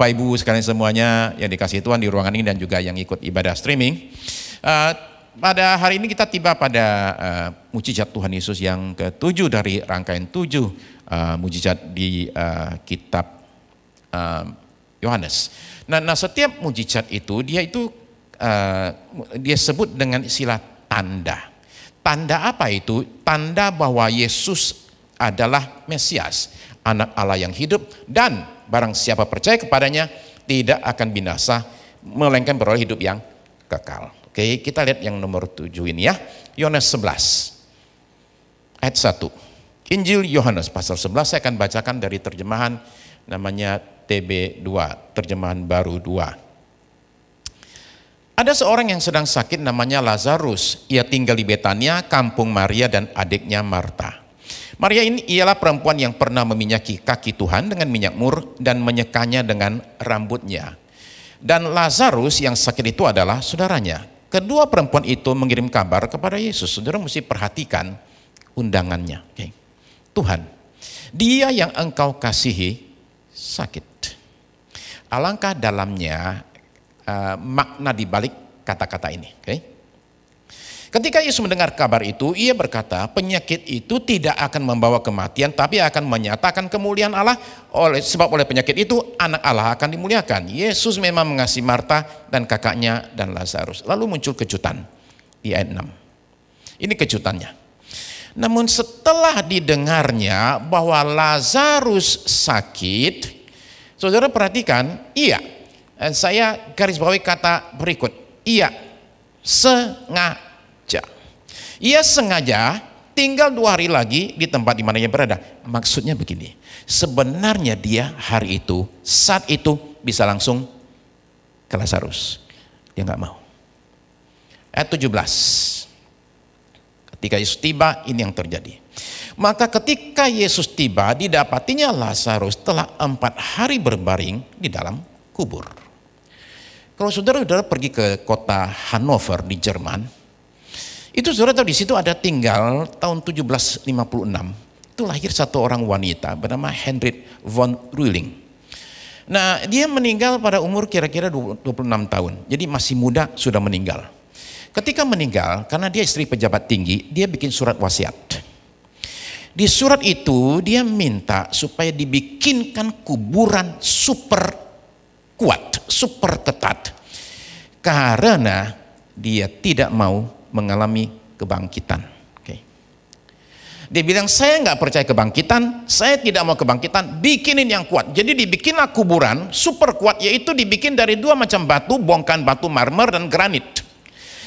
Bapak Ibu sekalian semuanya yang dikasihi Tuhan di ruangan ini dan juga yang ikut ibadah streaming. Pada hari ini kita tiba pada mujizat Tuhan Yesus yang ke-7 dari rangkaian 7 mujizat di kitab Yohanes. Nah, setiap mujizat itu dia sebut dengan istilah tanda. Tanda apa itu? Tanda bahwa Yesus adalah Mesias, anak Allah yang hidup, dan barang siapa percaya kepadanya tidak akan binasa, melainkan beroleh hidup yang kekal. Oke, kita lihat yang nomor 7 ini ya. Yohanes 11 ayat 1. Injil Yohanes pasal 11, saya akan bacakan dari terjemahan namanya TB2, terjemahan baru 2. Ada seorang yang sedang sakit namanya Lazarus. Ia tinggal di Betania, kampung Maria dan adiknya Marta. Maria ini ialah perempuan yang pernah meminyaki kaki Tuhan dengan minyak mur dan menyekanya dengan rambutnya. Dan Lazarus yang sakit itu adalah saudaranya. Kedua perempuan itu mengirim kabar kepada Yesus. Saudara mesti perhatikan undangannya. Okay. Tuhan, dia yang engkau kasihi sakit. Alangkah dalamnya makna di balik kata-kata ini. Okay. Ketika Yesus mendengar kabar itu, ia berkata, penyakit itu tidak akan membawa kematian, tapi akan menyatakan kemuliaan Allah. Sebab oleh penyakit itu, anak Allah akan dimuliakan. Yesus memang mengasihi Marta dan kakaknya dan Lazarus. Lalu muncul kejutan di ayat 6. Ini kejutannya. Namun setelah didengarnya bahwa Lazarus sakit, saudara perhatikan, saya garis bawahi kata berikut, ia sengaja tinggal 2 hari lagi di tempat di mana ia berada. Maksudnya begini, sebenarnya dia hari itu, saat itu bisa langsung ke Lazarus. Dia nggak mau. Ayat 17. Ketika Yesus tiba, ini yang terjadi. Maka ketika Yesus tiba, didapatinya Lazarus telah 4 hari berbaring di dalam kubur. Kalau saudara-saudara pergi ke kota Hannover di Jerman, itu saudara tahu di situ ada tinggal tahun 1756. Itu lahir satu orang wanita bernama Henriette von Ruiling. Nah, dia meninggal pada umur kira-kira 26 tahun. Jadi masih muda sudah meninggal. Ketika meninggal, karena dia istri pejabat tinggi, dia bikin surat wasiat. Di surat itu dia minta supaya dibikinkan kuburan super kuat, super ketat. Karena dia tidak mau mengalami kebangkitan. Okay. Dia bilang, saya nggak percaya kebangkitan, saya tidak mau kebangkitan, bikinin yang kuat. Jadi dibikinlah kuburan super kuat, yaitu dibikin dari 2 macam batu, bongkahan batu marmer dan granit.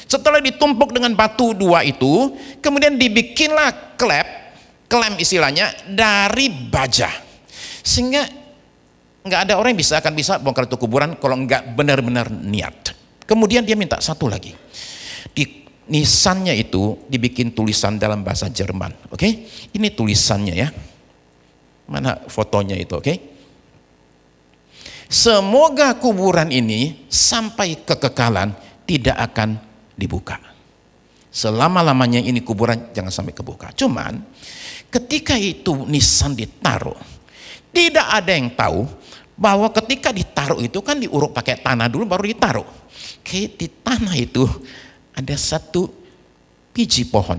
Setelah ditumpuk dengan batu 2 itu, kemudian dibikinlah klem istilahnya dari baja. Sehingga nggak ada orang yang akan bisa bongkar itu kuburan kalau nggak benar-benar niat. Kemudian dia minta satu lagi. Di nisannya itu dibikin tulisan dalam bahasa Jerman. Oke? Ini tulisannya ya. Mana fotonya itu, oke? Semoga kuburan ini sampai kekekalan tidak akan dibuka. Selama-lamanya ini kuburan jangan sampai kebuka. Cuman ketika itu nisan ditaruh, tidak ada yang tahu bahwa ketika ditaruh itu kan diuruk pakai tanah dulu baru ditaruh. Oke, di tanah itu ada satu biji pohon,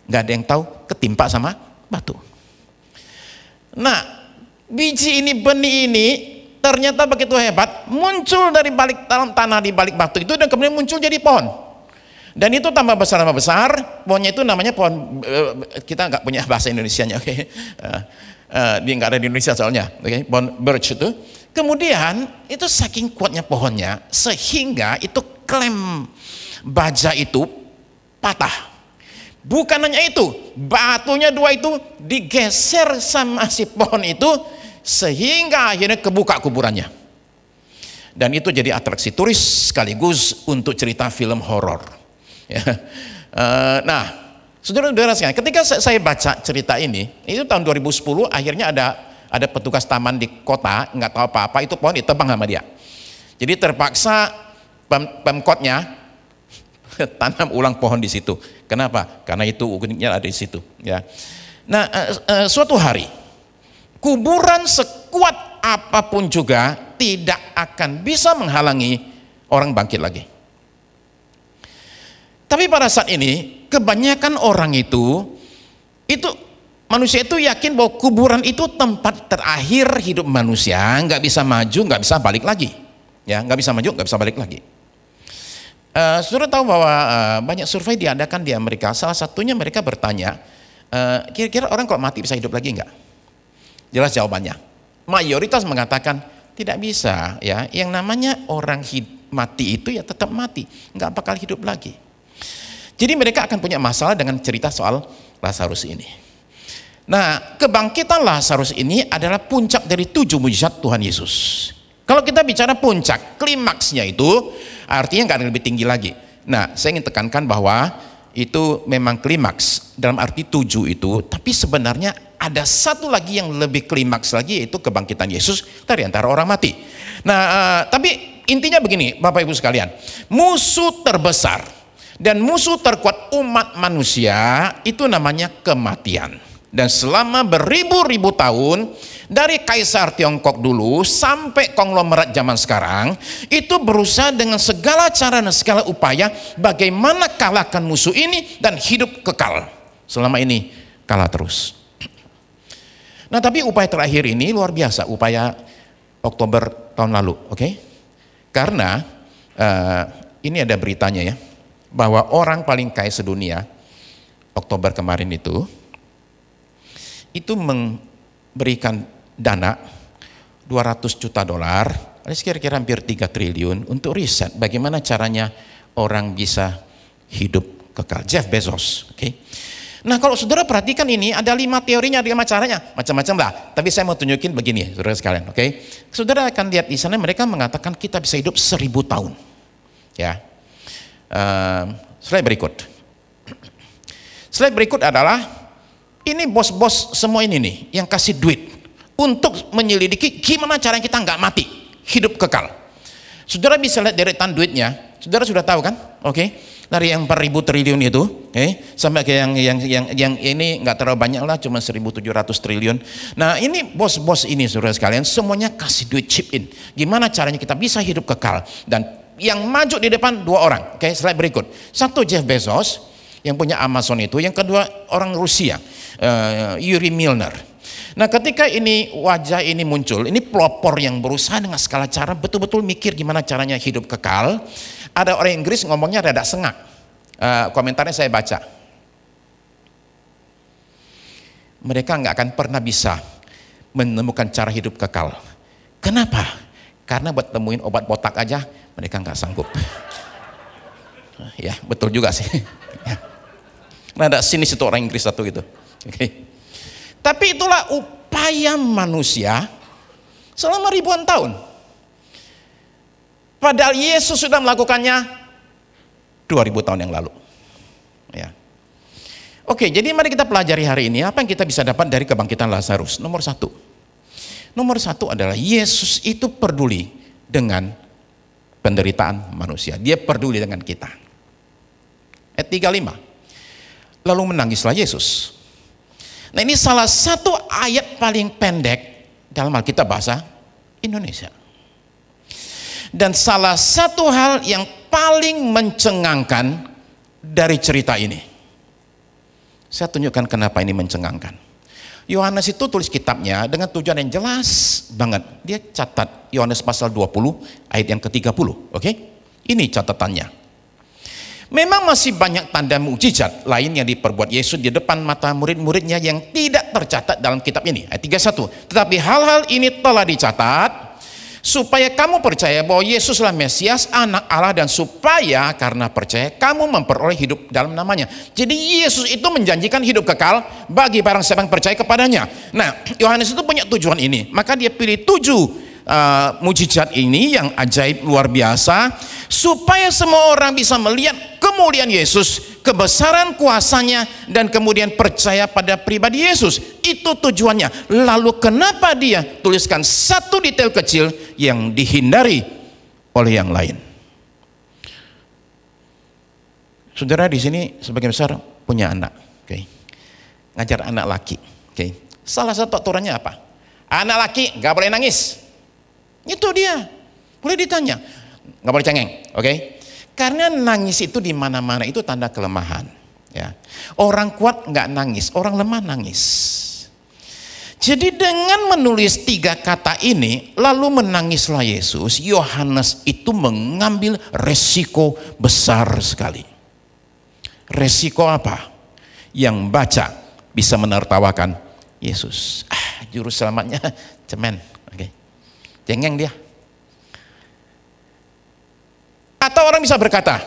nggak ada yang tahu, ketimpa sama batu. Nah, biji ini, benih ini ternyata begitu hebat, muncul dari balik dalam tanah di balik batu itu dan kemudian muncul jadi pohon. Dan itu tambah besar, pohonnya itu namanya pohon, kita nggak punya bahasa Indonesianya, oke? Dia nggak ada di Indonesia soalnya, oke? Pohon birch itu. Kemudian itu saking kuatnya pohonnya sehingga itu klem baja itu patah. Bukan hanya itu, batunya 2 itu digeser sama si pohon itu sehingga akhirnya kebuka kuburannya. Dan itu jadi atraksi turis sekaligus untuk cerita film horor. Ya. Nah, saudara-saudara sekalian, ketika saya baca cerita ini, itu tahun 2010 akhirnya ada petugas taman di kota nggak tahu apa-apa, itu pohon ditebang sama dia. Jadi terpaksa pemkotnya tanam ulang pohon di situ. Kenapa? Karena itu uniknya ada di situ. Ya. Nah, suatu hari kuburan sekuat apapun juga tidak akan bisa menghalangi orang bangkit lagi. Tapi pada saat ini kebanyakan orang itu manusia itu yakin bahwa kuburan itu tempat terakhir hidup manusia, nggak bisa maju, nggak bisa balik lagi, ya, nggak bisa maju, nggak bisa balik lagi. Saudara tahu bahwa banyak survei diadakan di Amerika. Salah satunya mereka bertanya, kira-kira orang kalau mati bisa hidup lagi nggak? Jelas jawabannya. Mayoritas mengatakan tidak bisa, ya. Yang namanya orang mati itu ya tetap mati, nggak bakal hidup lagi. Jadi mereka akan punya masalah dengan cerita soal Lazarus ini. Nah, kebangkitan Lazarus ini adalah puncak dari 7 mujizat Tuhan Yesus. Kalau kita bicara puncak, klimaksnya itu artinya nggak ada lebih tinggi lagi. Nah, saya ingin tekankan bahwa itu memang klimaks dalam arti 7 itu, tapi sebenarnya ada satu lagi yang lebih klimaks lagi, yaitu kebangkitan Yesus dari antara orang mati. Nah, tapi intinya begini, Bapak Ibu sekalian, musuh terbesar dan musuh terkuat umat manusia itu namanya kematian. Dan selama beribu-ribu tahun, dari Kaisar Tiongkok dulu sampai konglomerat zaman sekarang, itu berusaha dengan segala cara dan segala upaya bagaimana kalahkan musuh ini dan hidup kekal. Selama ini kalah terus. Nah, tapi upaya terakhir ini luar biasa, upaya Oktober tahun lalu, oke? Karena ini ada beritanya ya, bahwa orang paling kaya sedunia Oktober kemarin itu memberikan dana $200 juta, kira-kira hampir 3 triliun untuk riset bagaimana caranya orang bisa hidup kekal. Jeff Bezos, oke? Nah, kalau saudara perhatikan ini ada 5 teorinya, 5 caranya, macam-macam lah. Tapi saya mau tunjukin begini, saudara sekalian, oke? Saudara akan lihat di sana mereka mengatakan kita bisa hidup 1000 tahun, ya. Slide berikut adalah ini bos-bos semua ini nih yang kasih duit untuk menyelidiki gimana caranya kita nggak mati, hidup kekal. Saudara bisa lihat deretan duitnya, saudara sudah tahu kan? Oke, dari yang 4.000 triliun itu, oke, sampai ke yang ini nggak terlalu banyak lah, cuma 1.700 triliun. Nah, ini bos-bos ini saudara sekalian semuanya kasih duit chip in. Gimana caranya kita bisa hidup kekal? Dan yang maju di depan 2 orang. Oke, slide berikut. Satu Jeff Bezos yang punya Amazon itu, yang kedua orang Rusia, Yuri Milner. Nah, ketika ini wajah ini muncul, ini pelopor yang berusaha dengan segala cara betul-betul mikir gimana caranya hidup kekal. Ada orang Inggris ngomongnya rada sengak. Komentarnya saya baca. Mereka nggak akan pernah bisa menemukan cara hidup kekal. Kenapa? Karena buat temuin obat botak aja mereka nggak sanggup. Ya, betul juga sih. Nah, ada sinis itu orang Inggris satu gitu. Oke. Tapi itulah upaya manusia selama ribuan tahun. Padahal Yesus sudah melakukannya 2000 tahun yang lalu. Ya. Oke, jadi mari kita pelajari hari ini apa yang kita bisa dapat dari kebangkitan Lazarus. Nomor satu adalah Yesus itu peduli dengan penderitaan manusia. Dia peduli dengan kita. Ayat 35. Lalu menangislah Yesus. Nah, ini salah satu ayat paling pendek dalam Alkitab bahasa Indonesia. Dan salah satu hal yang paling mencengangkan dari cerita ini. Saya tunjukkan kenapa ini mencengangkan. Yohanes itu tulis kitabnya dengan tujuan yang jelas banget. Dia catat Yohanes pasal 20 ayat yang ke-30, oke? Ini catatannya. Memang masih banyak tanda mukjizat lain yang diperbuat Yesus di depan mata murid-muridnya yang tidak tercatat dalam kitab ini. Ayat 31. Tetapi hal-hal ini telah dicatat supaya kamu percaya bahwa Yesuslah Mesias, Anak Allah, dan supaya karena percaya kamu memperoleh hidup dalam namanya. Jadi Yesus itu menjanjikan hidup kekal bagi barang siapa yang percaya kepadanya. Nah, Yohanes itu punya tujuan ini, maka dia pilih 7 mujizat ini yang ajaib luar biasa supaya semua orang bisa melihat kemuliaan Yesus, kebesaran kuasanya, dan kemudian percaya pada pribadi Yesus. Itu tujuannya. Lalu kenapa dia tuliskan satu detail kecil yang dihindari oleh yang lain? Saudara di sini sebagian besar punya anak, oke? Ngajar anak laki, oke? Salah satu aturannya apa? Anak laki nggak boleh nangis. Itu dia. Boleh ditanya, nggak boleh cengeng, oke? Karena nangis itu di mana-mana itu tanda kelemahan. Ya. Orang kuat nggak nangis, orang lemah nangis. Jadi dengan menulis 3 kata ini, lalu menangislah Yesus, Yohanes itu mengambil resiko besar sekali. Resiko apa? Yang baca bisa menertawakan Yesus. Juru selamatnya cemen, oke. Cengeng dia. Atau orang bisa berkata,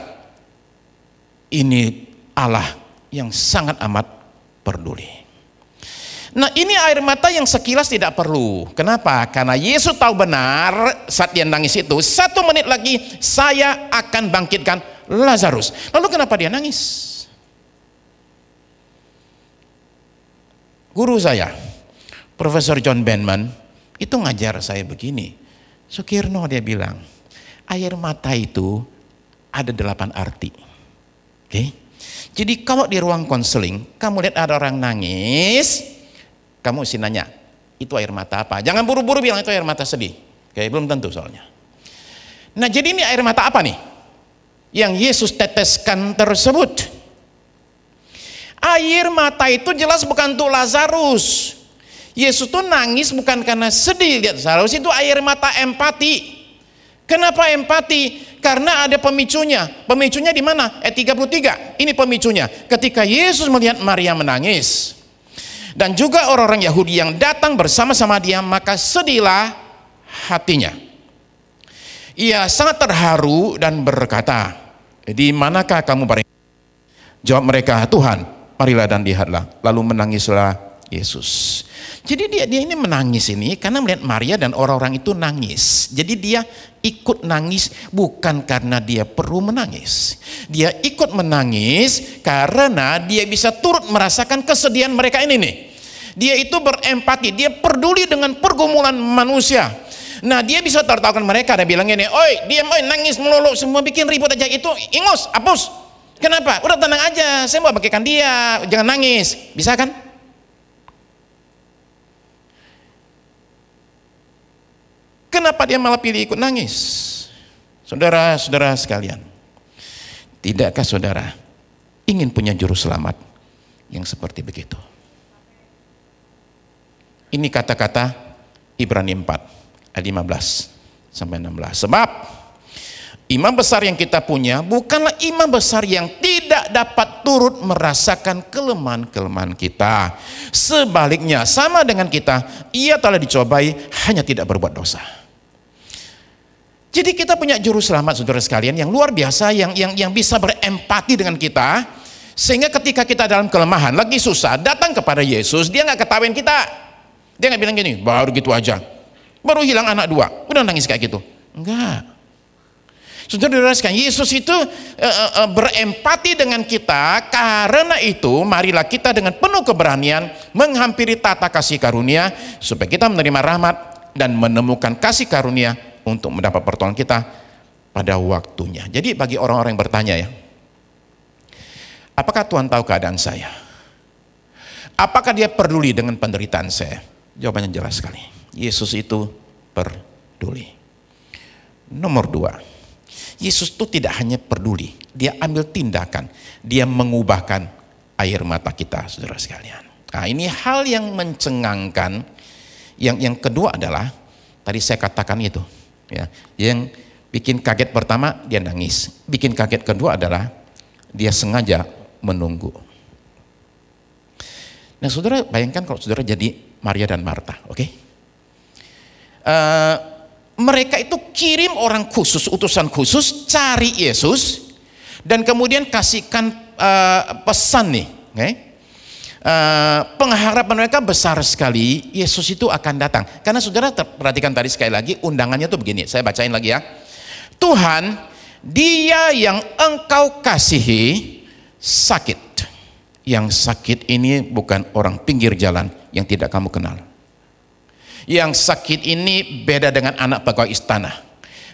ini Allah yang sangat amat peduli. Nah, ini air mata yang sekilas tidak perlu. Kenapa? Karena Yesus tahu benar saat dia nangis itu, 1 menit lagi saya akan bangkitkan Lazarus. Lalu kenapa dia nangis? Guru saya, Profesor John Benman, itu ngajar saya begini. Sukirno dia bilang, air mata itu ada 8 arti. Oke? Jadi kalau di ruang konseling, kamu lihat ada orang nangis, kamu mesti nanya, itu air mata apa? Jangan buru-buru bilang itu air mata sedih. Oke, belum tentu soalnya. Nah, jadi ini air mata apa nih? Yang Yesus teteskan tersebut. Air mata itu jelas bukan untuk Lazarus. Yesus tuh nangis bukan karena sedih lihat Lazarus, itu air mata empati. Kenapa empati? Karena ada pemicunya. Pemicunya di mana? Ayat 33. Ini pemicunya. Ketika Yesus melihat Maria menangis, dan juga orang-orang Yahudi yang datang bersama-sama dia, maka sedihlah hatinya. Ia sangat terharu dan berkata, di manakah kamu bareng? Jawab mereka, Tuhan, marilah dan lihatlah. Lalu menangislah Yesus. Jadi dia ini menangis ini karena melihat Maria dan orang-orang itu nangis. Jadi dia ikut nangis bukan karena dia perlu menangis. Dia ikut menangis karena dia bisa turut merasakan kesedihan mereka ini nih. Dia itu berempati, dia peduli dengan pergumulan manusia. Nah, dia bisa tertawakan mereka dan bilang gini, oi diam, oi nangis melulu, semua bikin ribut aja, itu ingus, hapus. Kenapa? Udah tenang aja, saya mau bagikan dia, jangan nangis. Bisa kan? Kenapa dia malah pilih ikut nangis? Saudara-saudara sekalian, tidakkah saudara ingin punya juru selamat yang seperti begitu? Ini kata-kata Ibrani 4 ayat 15 sampai 16. Sebab imam besar yang kita punya bukanlah imam besar yang tidak dapat turut merasakan kelemahan-kelemahan kita. Sebaliknya, sama dengan kita, ia telah dicobai, hanya tidak berbuat dosa. Jadi kita punya juru selamat, saudara sekalian, yang luar biasa, yang bisa berempati dengan kita, sehingga ketika kita dalam kelemahan, lagi susah, datang kepada Yesus, dia nggak ketawain kita. Dia nggak bilang gini, baru gitu aja, baru hilang anak 2, udah nangis kayak gitu. Enggak. Saudara sekalian, Yesus itu berempati dengan kita. Karena itu marilah kita dengan penuh keberanian menghampiri tata kasih karunia, supaya kita menerima rahmat dan menemukan kasih karunia untuk mendapat pertolongan kita pada waktunya. Jadi bagi orang-orang yang bertanya ya, apakah Tuhan tahu keadaan saya? Apakah dia peduli dengan penderitaan saya? Jawabannya jelas sekali, Yesus itu peduli. Nomor 2, Yesus itu tidak hanya peduli, dia ambil tindakan, dia mengubahkan air mata kita, saudara sekalian. Nah, ini hal yang mencengangkan. Yang kedua adalah tadi saya katakan itu, ya, yang bikin kaget pertama dia nangis, bikin kaget kedua adalah dia sengaja menunggu. Nah, saudara bayangkan kalau saudara jadi Maria dan Marta, oke? Mereka itu kirim orang khusus, utusan khusus, cari Yesus, dan kemudian kasihkan pesan nih, okay? Pengharapan mereka besar sekali, Yesus itu akan datang. Karena saudara perhatikan tadi sekali lagi, undangannya tuh begini, saya bacain lagi ya. Tuhan, dia yang engkau kasihi sakit. Yang sakit ini bukan orang pinggir jalan yang tidak kamu kenal. Yang sakit ini beda dengan anak pegawai istana,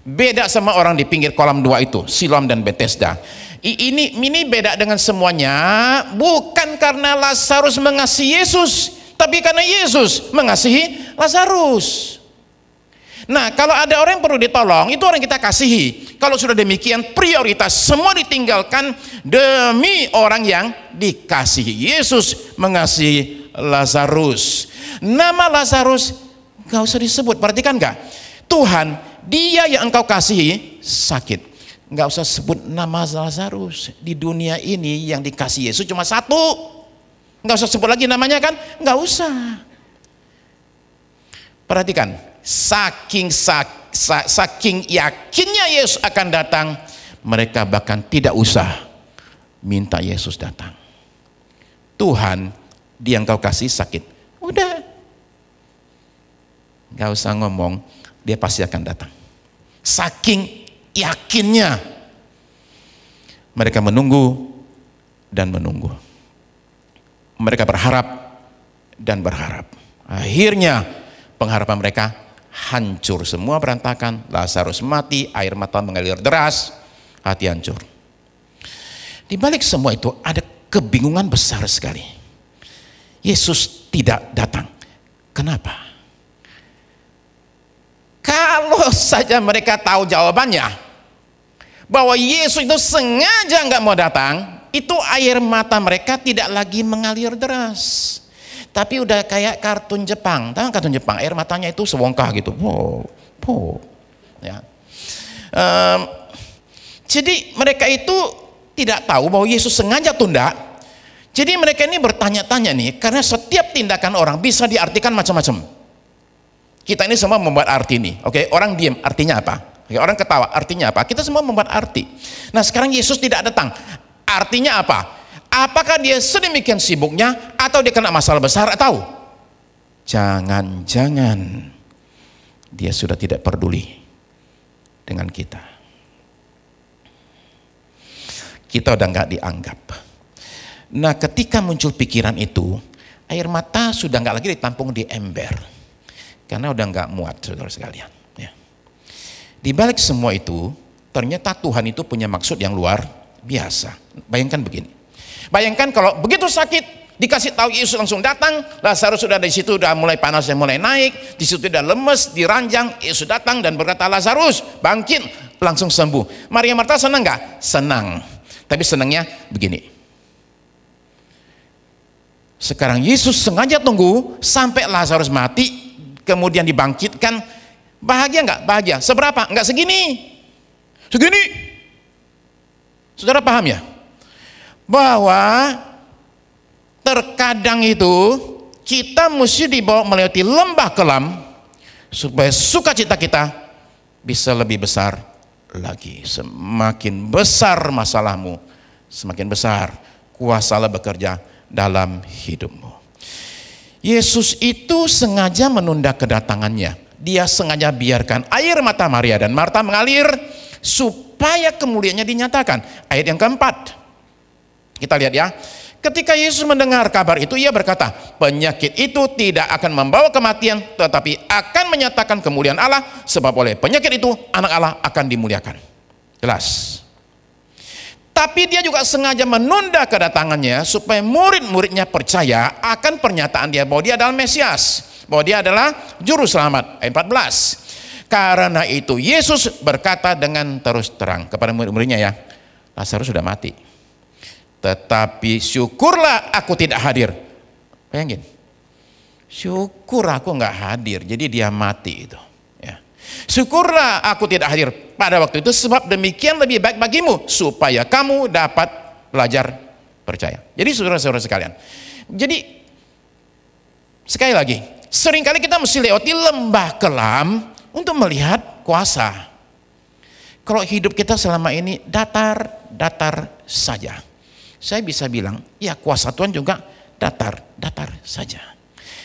beda sama orang di pinggir kolam 2 itu, Siloam dan Bethesda. Ini beda dengan semuanya, bukan karena Lazarus mengasihi Yesus, tapi karena Yesus mengasihi Lazarus. Nah, kalau ada orang yang perlu ditolong, itu orang kita kasihi. Kalau sudah demikian, prioritas semua ditinggalkan demi orang yang dikasihi. Yesus mengasihi Lazarus. Nama Lazarus gak usah disebut, perhatikan gak? Tuhan, dia yang engkau kasihi sakit. Gak usah sebut nama Lazarus. Di dunia ini yang dikasihi Yesus cuma satu. Gak usah sebut lagi namanya kan? Gak usah. Perhatikan, saking yakinnya Yesus akan datang, mereka bahkan tidak usah minta Yesus datang. Tuhan, dia yang kau kasih sakit, udah, gak usah ngomong, dia pasti akan datang. Saking yakinnya mereka menunggu dan menunggu, mereka berharap dan berharap. Akhirnya pengharapan mereka hancur, semua berantakan. Lazarus mati, air mata mengalir deras, hati hancur. Di balik semua itu ada kebingungan besar sekali. Yesus tidak datang. Kenapa? Kalau saja mereka tahu jawabannya, bahwa Yesus itu sengaja nggak mau datang, itu air mata mereka tidak lagi mengalir deras. Tapi udah kayak kartun Jepang. Tahu kartun Jepang, air matanya itu sewongkah gitu. Ya. Jadi mereka itu tidak tahu bahwa Yesus sengaja tunda. Jadi mereka ini bertanya-tanya nih, karena setiap tindakan orang bisa diartikan macam-macam. Kita ini semua membuat arti nih. Oke, orang diam, artinya apa? Oke, orang ketawa, artinya apa? Kita semua membuat arti. Nah, sekarang Yesus tidak datang. Artinya apa? Apakah dia sedemikian sibuknya, atau dia kena masalah besar, atau jangan-jangan dia sudah tidak peduli dengan kita. Kita udah nggak dianggap. Nah, ketika muncul pikiran itu, air mata sudah nggak lagi ditampung di ember, karena udah nggak muat, saudara sekalian. Ya. Di balik semua itu, ternyata Tuhan itu punya maksud yang luar biasa. Bayangkan begini. Bayangkan kalau begitu sakit, dikasih tahu Yesus langsung datang, Lazarus sudah di situ, udah mulai panas dan mulai naik, di situ udah lemes, diranjang, Yesus datang dan berkata, Lazarus bangkit, langsung sembuh. Maria Marta senang nggak? Senang. Tapi senangnya begini. Sekarang Yesus sengaja tunggu sampai Lazarus mati, kemudian dibangkitkan. Bahagia nggak? Bahagia. Seberapa? Nggak segini. Segini. Saudara paham ya? Bahwa terkadang itu kita mesti dibawa melewati lembah kelam supaya sukacita kita bisa lebih besar lagi. Semakin besar masalahmu, semakin besar kuasa Allah bekerja dalam hidupmu. Yesus itu sengaja menunda kedatangannya. Dia sengaja biarkan air mata Maria dan Marta mengalir supaya kemuliaannya dinyatakan. Ayat yang keempat, kita lihat ya. Ketika Yesus mendengar kabar itu, ia berkata, penyakit itu tidak akan membawa kematian, tetapi akan menyatakan kemuliaan Allah, sebab oleh penyakit itu anak Allah akan dimuliakan. Jelas. Tapi dia juga sengaja menunda kedatangannya supaya murid-muridnya percaya akan pernyataan dia bahwa dia adalah Mesias, bahwa dia adalah juru selamat. Ayat 14. Karena itu Yesus berkata dengan terus terang kepada murid-muridnya, ya, Lazarus sudah mati. Tetapi syukurlah aku tidak hadir. Bayangin, syukur aku nggak hadir, jadi dia mati itu. Ya. Syukurlah aku tidak hadir pada waktu itu, sebab demikian lebih baik bagimu, supaya kamu dapat belajar percaya. Jadi saudara-saudara sekalian, jadi sekali lagi, seringkali kita mesti lewati lembah kelam untuk melihat kuasa. Kalau hidup kita selama ini datar-datar saja, saya bisa bilang, ya kuasa Tuhan juga datar-datar saja.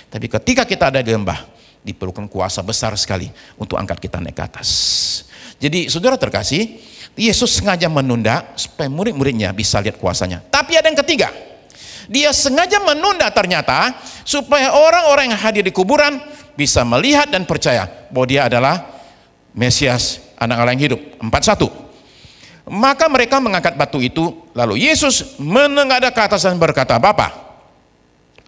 Tapi ketika kita ada di lembah, diperlukan kuasa besar sekali untuk angkat kita naik ke atas. Jadi saudara terkasih, Yesus sengaja menunda supaya murid-muridnya bisa lihat kuasanya. Tapi ada yang ketiga, dia sengaja menunda ternyata supaya orang-orang yang hadir di kuburan bisa melihat dan percaya bahwa dia adalah Mesias, anak Allah yang hidup. 41. Maka mereka mengangkat batu itu, lalu Yesus menengadah ke atas dan berkata, Bapa,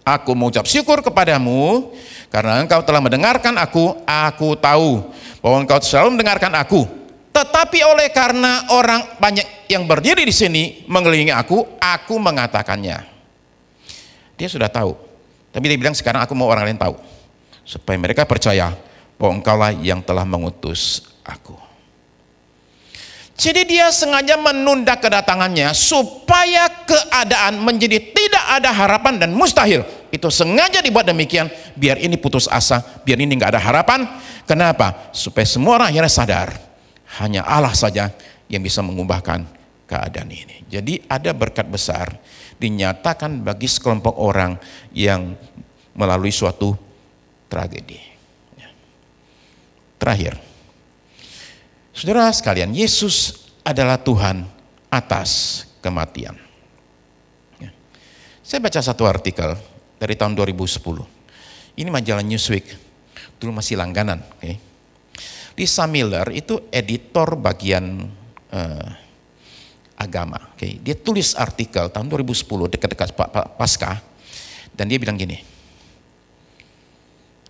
aku mengucap syukur kepadamu karena engkau telah mendengarkan aku tahu bahwa engkau selalu mendengarkan aku. Tetapi oleh karena orang banyak yang berdiri di sini mengelilingi aku mengatakannya. Dia sudah tahu. Tapi dia bilang sekarang aku mau orang lain tahu. Supaya mereka percaya bahwa engkaulah yang telah mengutus aku. Jadi dia sengaja menunda kedatangannya supaya keadaan menjadi tidak ada harapan dan mustahil. Itu sengaja dibuat demikian biar ini putus asa, biar ini nggak ada harapan. Kenapa? Supaya semua orang akhirnya sadar hanya Allah saja yang bisa mengubahkan keadaan ini. Jadi ada berkat besar dinyatakan bagi sekelompok orang yang melalui suatu tragedi. Terakhir, saudara sekalian, Yesus adalah Tuhan atas kematian. Saya baca satu artikel dari tahun 2010. Ini majalah Newsweek, dulu masih langganan. Lisa Miller itu editor bagian agama. Dia tulis artikel tahun 2010 dekat-dekat Paskah, dan dia bilang gini,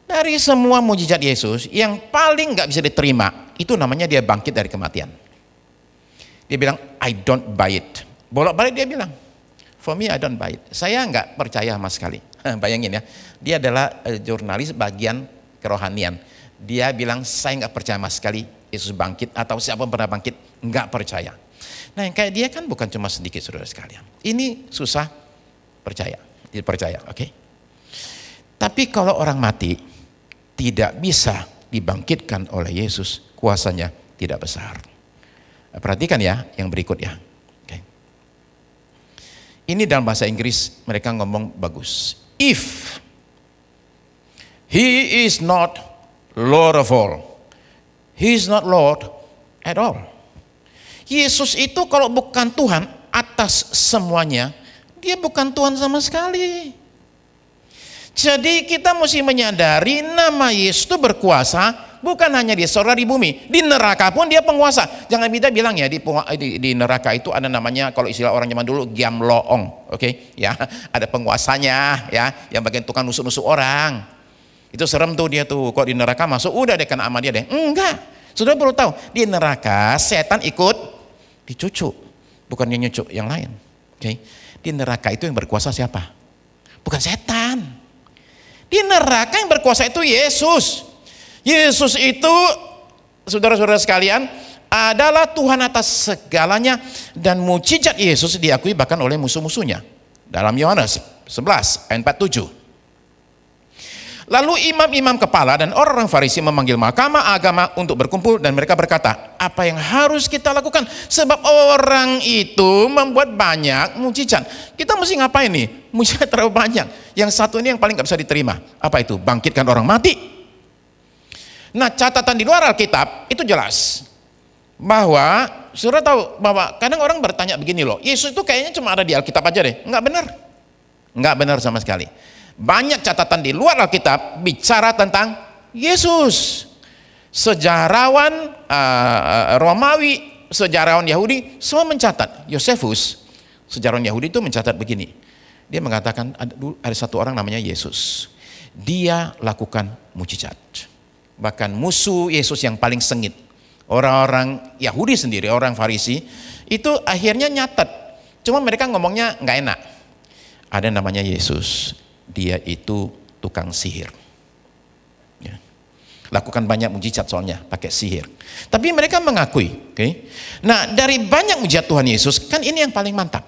dari semua mujizat Yesus yang paling nggak bisa diterima itu namanya dia bangkit dari kematian. Dia bilang I don't buy it. Bolak-balik dia bilang, for me I don't buy it. Saya nggak percaya sama sekali. Bayangin ya, dia adalah jurnalis bagian kerohanian. Dia bilang saya nggak percaya sama sekali Yesus bangkit atau siapa pernah bangkit, nggak percaya. Nah yang kayak dia kan bukan cuma sedikit, saudara sekalian. Ini susah percaya, dipercaya, oke? Tapi kalau orang mati tidak bisa dibangkitkan oleh Yesus, kuasanya tidak besar. Perhatikan ya yang berikut ya. Okay. Ini dalam bahasa Inggris mereka ngomong bagus. If he is not Lord of all, he is not Lord at all. Yesus itu kalau bukan Tuhan atas semuanya, dia bukan Tuhan sama sekali. Jadi kita mesti menyadari nama Yesus itu berkuasa bukan hanya di surga, di bumi, di neraka pun dia penguasa. Jangan kita bilang ya di neraka itu ada namanya, kalau istilah orang zaman dulu, giamloong, oke? Ya, ada penguasanya ya, yang bagian tukang nusuk-nusuk orang. Itu serem tuh dia tuh, kok di neraka masuk udah deh kena sama dia deh. Enggak, sudah perlu tahu di neraka setan ikut dicucuk, bukan yang nyucuk yang lain. Oke? Di neraka itu yang berkuasa siapa? Bukan setan. Di neraka yang berkuasa itu Yesus. Yesus itu, saudara-saudara sekalian, adalah Tuhan atas segalanya, dan mujizat Yesus diakui bahkan oleh musuh-musuhnya. Dalam Yohanes 11 ayat 47. Lalu imam-imam kepala dan orang Farisi memanggil mahkamah agama untuk berkumpul, dan mereka berkata, apa yang harus kita lakukan? Sebab orang itu membuat banyak mujizat. Kita mesti ngapain nih? Mujizat terlalu banyak. Yang satu ini yang paling gak bisa diterima. Apa itu? Bangkitkan orang mati. Nah, catatan di luar Alkitab itu jelas bahwa, saudara tahu bahwa kadang orang bertanya begini loh, Yesus itu kayaknya cuma ada di Alkitab aja deh. Enggak benar. Enggak benar sama sekali. Banyak catatan di luar Alkitab bicara tentang Yesus. Sejarawan Romawi, sejarawan Yahudi semua mencatat. Yosefus, sejarawan Yahudi itu mencatat begini. Dia mengatakan ada satu orang namanya Yesus. Dia lakukan mujizat. Bahkan musuh Yesus yang paling sengit, orang-orang Yahudi sendiri, orang Farisi, itu akhirnya nyatat. Cuma mereka ngomongnya nggak enak. Ada namanya Yesus. Dia itu tukang sihir. Ya. Lakukan banyak mujizat soalnya pakai sihir. Tapi mereka mengakui. Okay? Nah, dari banyak mujizat Tuhan Yesus, kan ini yang paling mantap.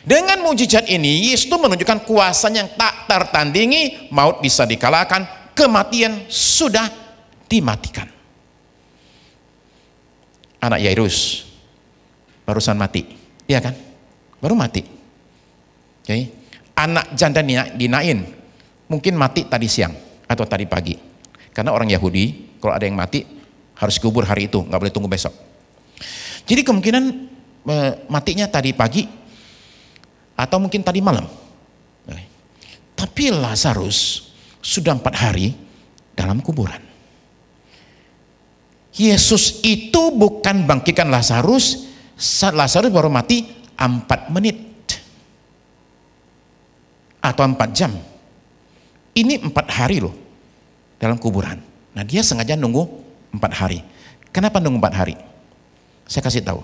Dengan mujizat ini, Yesus itu menunjukkan kuasanya yang tak tertandingi. Maut bisa dikalahkan, kematian sudah dimatikan. Anak Yairus barusan mati, iya kan? Baru mati. Okay? Anak janda di Nain mungkin mati tadi siang atau tadi pagi, karena orang Yahudi kalau ada yang mati harus kubur hari itu, nggak boleh tunggu besok. Jadi kemungkinan matinya tadi pagi atau mungkin tadi malam. Tapi Lazarus sudah 4 hari dalam kuburan. Yesus itu bukan bangkitkan Lazarus saat Lazarus baru mati 4 menit atau 4 jam. Ini 4 hari loh dalam kuburan. Nah, dia sengaja nunggu 4 hari. Kenapa nunggu 4 hari? Saya kasih tahu.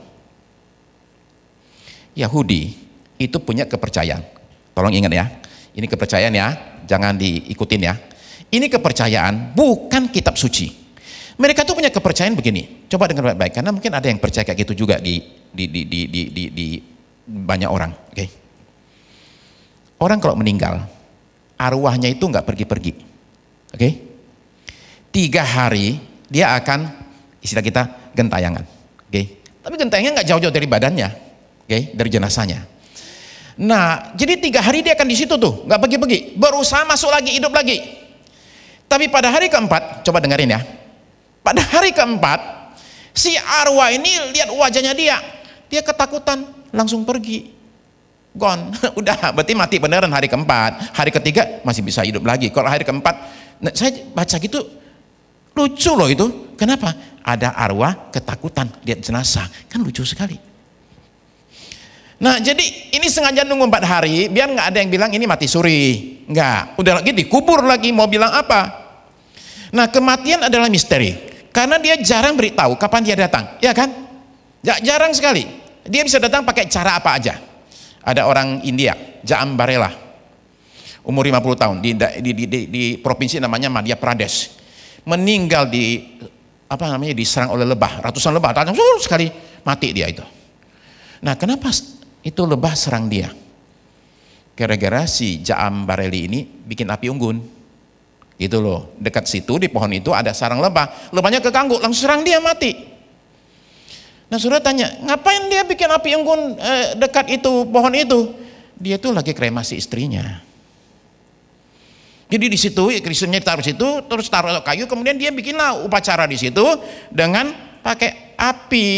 Yahudi itu punya kepercayaan. Tolong ingat ya. Ini kepercayaan ya, jangan diikutin ya. Ini kepercayaan bukan kitab suci. Mereka tuh punya kepercayaan begini. Coba dengar baik-baik, karena mungkin ada yang percaya kayak gitu juga di banyak orang. Oke. Orang kalau meninggal, arwahnya itu nggak pergi-pergi. Oke. 3 hari dia akan, istilah kita, gentayangan. Oke. Tapi gentayangan nggak jauh-jauh dari badannya, oke, dari jenazahnya. Nah, jadi 3 hari dia akan di situ tuh, nggak pergi-pergi, berusaha masuk lagi, hidup lagi. Tapi pada hari keempat, coba dengerin ya. Pada hari keempat, si arwah ini lihat wajahnya dia ketakutan, langsung pergi, gone. Udah, berarti mati beneran hari keempat. Hari ketiga masih bisa hidup lagi. Kalau hari keempat, nah, saya baca gitu, lucu loh itu. Kenapa? Ada arwah ketakutan lihat jenazah, kan lucu sekali. Nah, jadi ini sengaja nunggu 4 hari biar nggak ada yang bilang ini mati suri. Nggak, udah lagi dikubur lagi, mau bilang apa? Nah, kematian adalah misteri karena dia jarang beritahu kapan dia datang, ya kan? Jarang sekali. Dia bisa datang pakai cara apa aja. Ada orang India, Jaam Barela, umur 50 tahun di provinsi namanya Madhya Pradesh, meninggal diserang oleh lebah, ratusan lebah datang sekali, mati dia itu. Nah, kenapa itu lebah serang dia? Gara-gara si Jaam Bareli ini bikin api unggun. Gitu loh, dekat situ di pohon itu ada sarang lebah, lebahnya keganggu, langsung serang dia, mati. Nah, saudara tanya, ngapain dia bikin api unggun dekat itu pohon itu? Dia tuh lagi kremasi istrinya. Jadi di situ Kristennya ditaruh situ, terus taruh kayu, kemudian dia bikinlah upacara di situ dengan pakai api.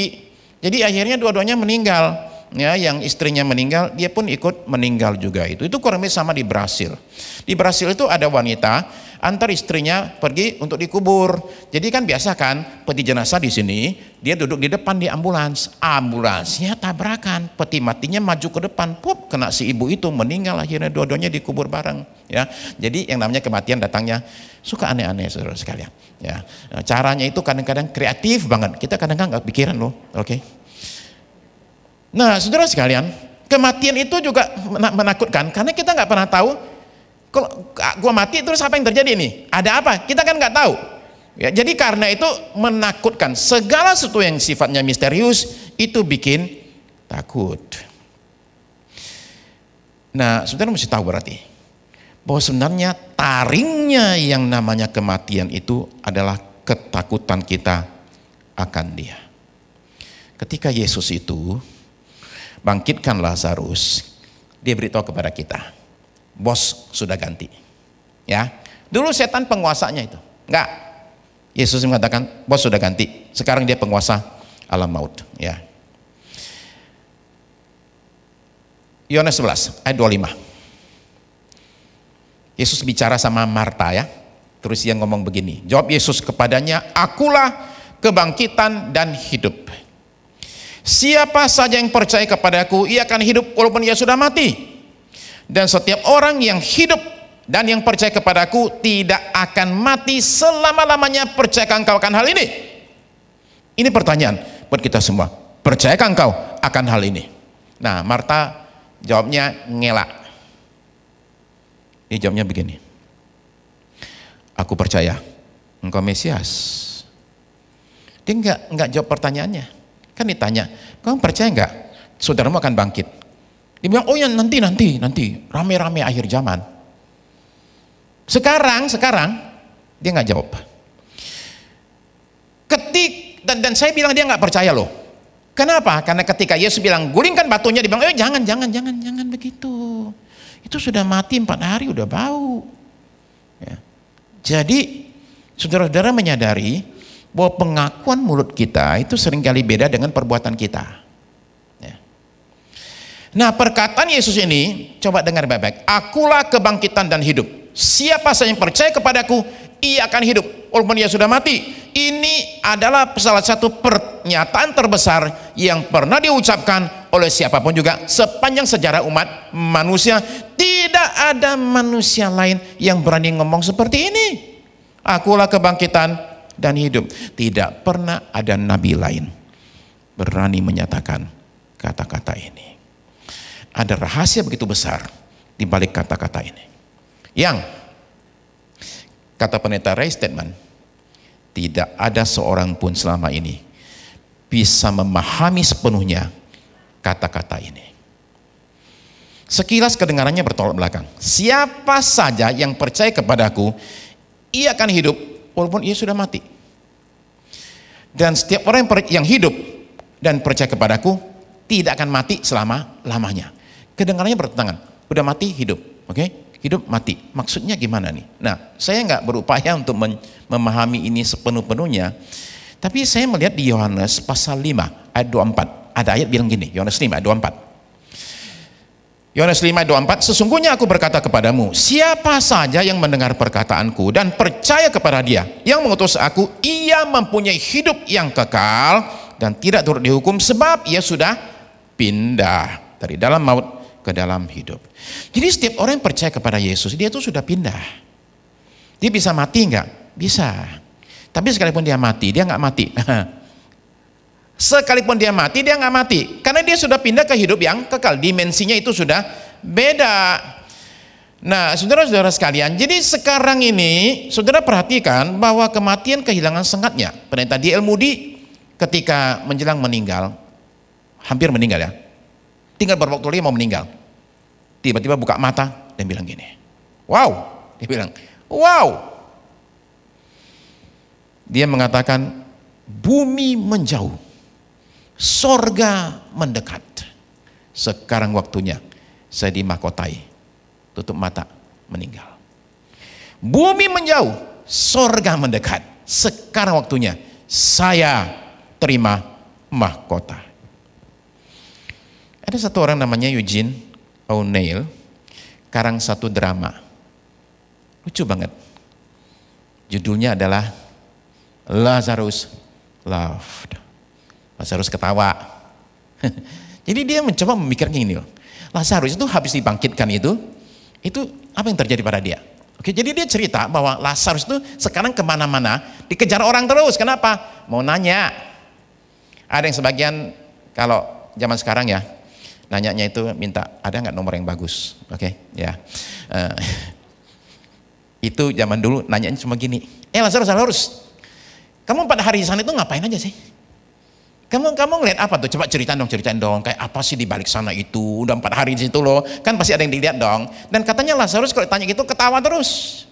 Jadi akhirnya dua-duanya meninggal. Ya, yang istrinya meninggal, dia pun ikut meninggal juga itu. Itu kurang lebih sama di Brasil. Di Brasil itu ada wanita, antar istrinya pergi untuk dikubur. Jadi kan biasa kan, peti jenazah di sini, dia duduk di depan di ambulans. Ambulansnya tabrakan, peti matinya maju ke depan, pup, kena si ibu itu, meninggal, akhirnya dua-duanya dikubur bareng. Ya, jadi yang namanya kematian datangnya suka aneh-aneh, saudara sekalian. Ya, nah, caranya itu kadang-kadang kreatif banget. Kita kadang-kadang nggak pikiran loh, oke? Nah, saudara sekalian, kematian itu juga menakutkan karena kita nggak pernah tahu kalau gua mati terus apa yang terjadi nih, ada apa, kita kan nggak tahu ya. Jadi karena itu menakutkan, segala sesuatu yang sifatnya misterius itu bikin takut. Nah, saudara mesti tahu berarti bahwa sebenarnya taringnya yang namanya kematian itu adalah ketakutan kita akan dia. Ketika Yesus itu bangkitkan Lazarus, dia beritahu kepada kita, bos sudah ganti. Ya, dulu setan penguasanya itu, enggak. Yesus mengatakan, bos sudah ganti. Sekarang dia penguasa alam maut. Ya. Yohanes 11 ayat 25. Yesus bicara sama Marta ya. Terus dia ngomong begini. Jawab Yesus kepadanya, akulah kebangkitan dan hidup. Siapa saja yang percaya kepadaku, ia akan hidup walaupun ia sudah mati. Dan setiap orang yang hidup dan yang percaya kepadaku tidak akan mati selama-lamanya. Percayakah engkau akan hal ini? Ini pertanyaan buat kita semua. Percayakah engkau akan hal ini? Nah, Marta jawabnya ngelak. Dia jawabnya begini. Aku percaya engkau Mesias. Dia enggak jawab pertanyaannya. Kan ditanya, kamu percaya enggak saudaramu akan bangkit? Dia bilang, oh ya nanti, rame-rame akhir zaman. Sekarang dia nggak jawab. Dan saya bilang dia nggak percaya loh. Kenapa? Karena ketika Yesus bilang gulingkan batunya, dia bilang, jangan begitu. Itu sudah mati 4 hari, udah bau. Ya. Jadi saudara-saudara menyadari bahwa pengakuan mulut kita itu seringkali beda dengan perbuatan kita. Ya. Nah, perkataan Yesus ini, coba dengar baik-baik. Akulah kebangkitan dan hidup. Siapa saja yang percaya kepadaku, ia akan hidup walaupun ia sudah mati. Ini adalah salah satu pernyataan terbesar yang pernah diucapkan oleh siapapun juga sepanjang sejarah umat manusia. Tidak ada manusia lain yang berani ngomong seperti ini. Akulah kebangkitan dan hidup. Tidak pernah ada nabi lain berani menyatakan kata-kata ini. Ada rahasia begitu besar di balik kata-kata ini. Yang kata pendeta Ray Stedman, tidak ada seorang pun selama ini bisa memahami sepenuhnya kata-kata ini. Sekilas kedengarannya bertolak belakang. Siapa saja yang percaya kepadaku, ia akan hidup walaupun ia sudah mati. Dan setiap orang yang hidup dan percaya kepadaku tidak akan mati selama-lamanya. Kedengarannya bertentangan. Udah mati, hidup. Oke? Hidup, mati. Maksudnya gimana nih? Nah, saya nggak berupaya untuk memahami ini sepenuh-penuhnya. Tapi saya melihat di Yohanes pasal 5 ayat 24. Ada ayat bilang gini, Yohanes 5 ayat 24. Yohanes 5 ayat 24, sesungguhnya aku berkata kepadamu, siapa saja yang mendengar perkataanku dan percaya kepada dia yang mengutus aku, ia mempunyai hidup yang kekal dan tidak turut dihukum, sebab ia sudah pindah dari dalam maut ke dalam hidup. Jadi setiap orang yang percaya kepada Yesus, dia itu sudah pindah. Dia bisa mati enggak? Bisa. Tapi sekalipun dia mati, dia enggak mati. Sekalipun dia mati, dia nggak mati. Karena dia sudah pindah ke hidup yang kekal. Dimensinya itu sudah beda. Nah, saudara-saudara sekalian, jadi sekarang ini, saudara perhatikan bahwa kematian kehilangan sengatnya. Pendeta D.L. Moody ketika menjelang meninggal, hampir meninggal ya, tinggal beberapa waktu lagi mau meninggal. Tiba-tiba buka mata dan bilang gini, wow, dia bilang, wow. Dia mengatakan, bumi menjauh, sorga mendekat. Sekarang waktunya saya dimahkotai. Tutup mata, meninggal. Bumi menjauh, sorga mendekat. Sekarang waktunya saya terima mahkota. Ada satu orang namanya Eugene O'Neill, karang satu drama. Lucu banget. Judulnya adalah Lazarus Loved. Lazarus ketawa. Jadi dia mencoba memikirkan ini loh. Lazarus itu habis dibangkitkan itu apa yang terjadi pada dia? Oke, jadi dia cerita bahwa Lazarus itu sekarang kemana-mana dikejar orang terus. Kenapa? Mau nanya. Ada yang sebagian kalau zaman sekarang ya, nanyanya itu minta ada nggak nomor yang bagus? Oke, ya. Itu zaman dulu nanyanya cuma gini. Lazarus, kamu 4 hari di sana itu ngapain aja sih? Kamu ngeliat apa tuh? Coba ceritain dong. Kayak apa sih di balik sana itu? Udah 4 hari di situ loh. Kan pasti ada yang dilihat dong. Dan katanya Lazarus kalau ditanya gitu ketawa terus.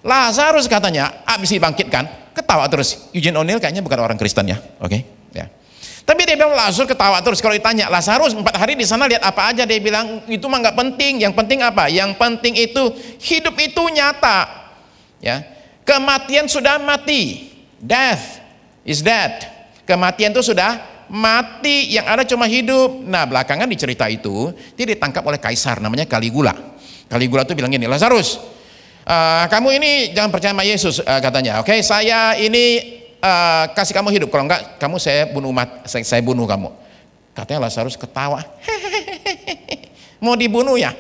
Lazarus katanya abis dibangkitkan ketawa terus. Eugene O'Neill kayaknya bukan orang Kristen ya. Oke, ya. Tapi dia bilang Lazarus ketawa terus. Kalau ditanya Lazarus 4 hari di sana lihat apa aja, dia bilang itu mah nggak penting. Yang penting apa? Yang penting itu hidup itu nyata. Ya, kematian sudah mati. Death is dead. Kematian itu sudah mati, yang ada cuma hidup. Nah, belakangan di cerita itu dia ditangkap oleh kaisar namanya Caligula. Caligula itu bilang gini, Lazarus, kamu ini jangan percaya sama Yesus, katanya. Oke, saya ini kasih kamu hidup, kalau enggak kamu saya bunuh kamu. Katanya Lazarus ketawa, mau dibunuh ya?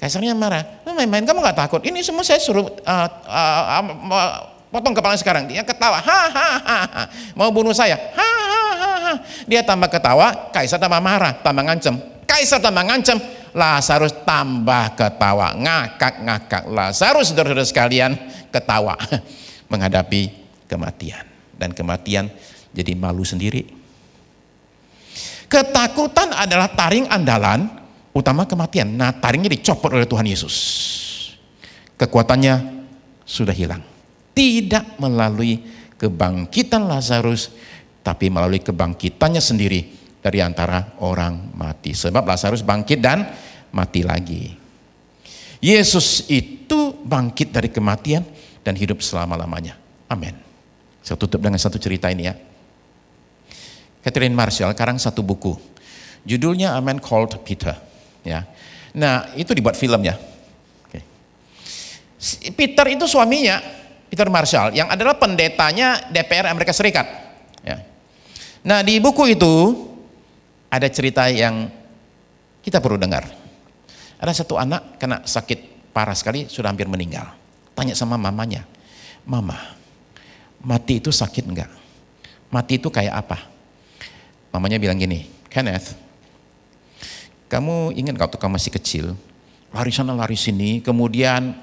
Kaisarnya marah, main-main kamu nggak takut? Ini semua saya suruh potong kepala sekarang. Dia ketawa, mau bunuh saya, Dia tambah ketawa, kaisar tambah marah, tambah ngancem. Kaisar tambah ngancem, Lazarus tambah ketawa, ngakak. Lazarus, saudara-saudara sekalian, ketawa menghadapi kematian, dan kematian jadi malu sendiri. Ketakutan adalah taring andalan utama kematian. Nah, taringnya dicopot oleh Tuhan Yesus. Kekuatannya sudah hilang. Tidak melalui kebangkitan Lazarus, tapi melalui kebangkitannya sendiri dari antara orang mati. Sebab Lazarus bangkit dan mati lagi. Yesus itu bangkit dari kematian dan hidup selama-lamanya. Amin. Saya tutup dengan satu cerita ini ya. Catherine Marshall karang satu buku. Judulnya A Man Called Peter. Ya. Nah, itu dibuat filmnya. Oke. Peter itu suaminya, Peter Marshall, yang adalah pendetanya DPR Amerika Serikat. Ya. Nah, di buku itu ada cerita yang kita perlu dengar. Ada satu anak kena sakit parah sekali, sudah hampir meninggal. Tanya sama mamanya, Mama, mati itu sakit enggak? Mati itu kayak apa? Mamanya bilang gini, Kenneth, kamu ingat waktu kamu masih kecil, lari sana lari sini, kemudian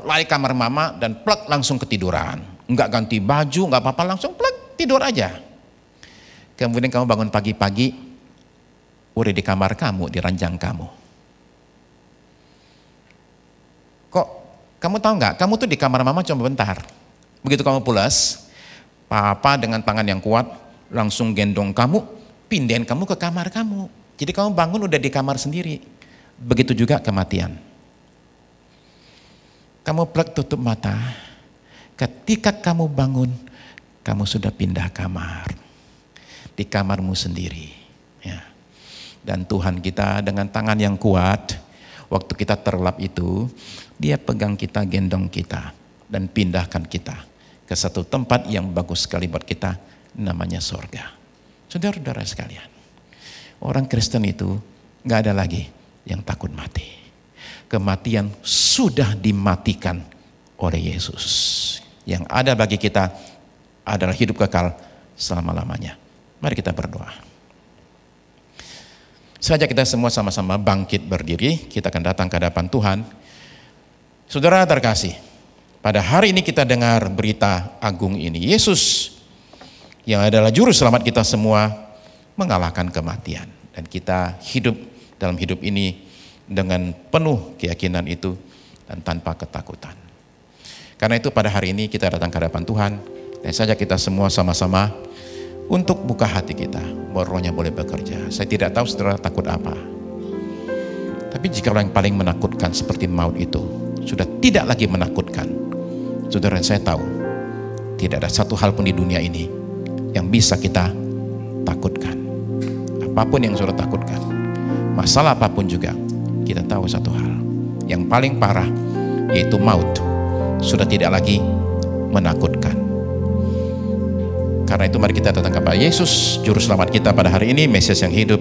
lari kamar mama dan plek langsung ketiduran. Enggak ganti baju, enggak apa-apa, langsung plek tidur aja. Kemudian kamu bangun pagi-pagi, udah di kamar kamu, di ranjang kamu. Kok kamu tahu nggak? Kamu tuh di kamar mama cuma bentar. Begitu kamu pulas, papa dengan tangan yang kuat langsung gendong kamu, pindahin kamu ke kamar kamu. Jadi kamu bangun udah di kamar sendiri. Begitu juga kematian. Kamu plek tutup mata, ketika kamu bangun, kamu sudah pindah kamar. Di kamarmu sendiri. Ya. Dan Tuhan kita dengan tangan yang kuat, waktu kita terlelap itu, dia pegang kita, gendong kita, dan pindahkan kita ke satu tempat yang bagus sekali buat kita, namanya sorga. Saudara-saudara sekalian, orang Kristen itu gak ada lagi yang takut mati. Kematian sudah dimatikan oleh Yesus. Yang ada bagi kita adalah hidup kekal selama-lamanya. Mari kita berdoa. Saja kita semua sama-sama bangkit berdiri, kita akan datang ke hadapan Tuhan. Saudara terkasih, pada hari ini kita dengar berita agung ini. Yesus yang adalah juru selamat kita semua mengalahkan kematian. Dan kita hidup dalam hidup ini dengan penuh keyakinan itu dan tanpa ketakutan. Karena itu pada hari ini kita datang ke hadapan Tuhan. Dan saja kita semua sama-sama untuk buka hati kita, bahwa rohnya boleh bekerja. Saya tidak tahu saudara takut apa. Tapi jika yang paling menakutkan seperti maut itu sudah tidak lagi menakutkan, saudara, saya tahu tidak ada satu hal pun di dunia ini yang bisa kita takutkan. Apapun yang saudara takutkan, masalah apapun juga, kita tahu satu hal, yang paling parah yaitu maut sudah tidak lagi menakutkan. Karena itu mari kita datang kepada Yesus, juru selamat kita pada hari ini, Mesias yang hidup,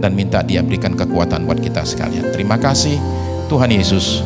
dan minta Dia berikan kekuatan buat kita sekalian. Terima kasih Tuhan Yesus.